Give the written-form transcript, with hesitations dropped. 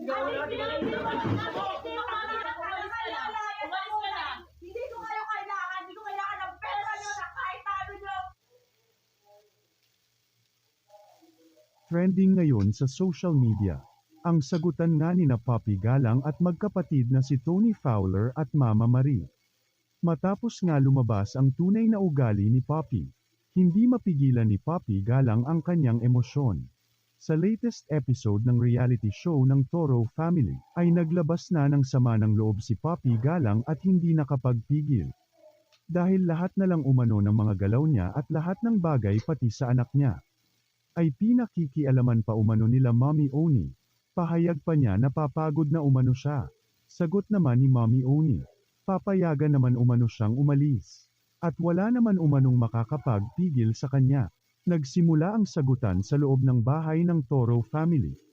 Hindi ko kayo kailangan. Hindi ko kailangan ng pera nyo na kahit ano nyo. Trending ngayon sa social media. Ang sagutan nga ni na Poppy Galang at magkapatid na si Tony Fowler at Mama Marie. Matapos nga lumabas ang tunay na ugali ni Poppy, hindi mapigilan ni Poppy Galang ang kanyang emosyon. Sa latest episode ng reality show ng Toro Family, ay naglabas na ng sama ng loob si Poppy Galang at hindi nakapagpigil. Dahil lahat na lang umano ng mga galaw niya at lahat ng bagay pati sa anak niya ay pinakikialaman pa umano nila Mommy Oni. Pahayag pa niya na papagod na umano siya. Sagot naman ni Mommy Oni, papayagan naman umano siyang umalis. At wala naman umanong makakapagpigil sa kanya. Nagsimula ang sagutan sa loob ng bahay ng Toro Family.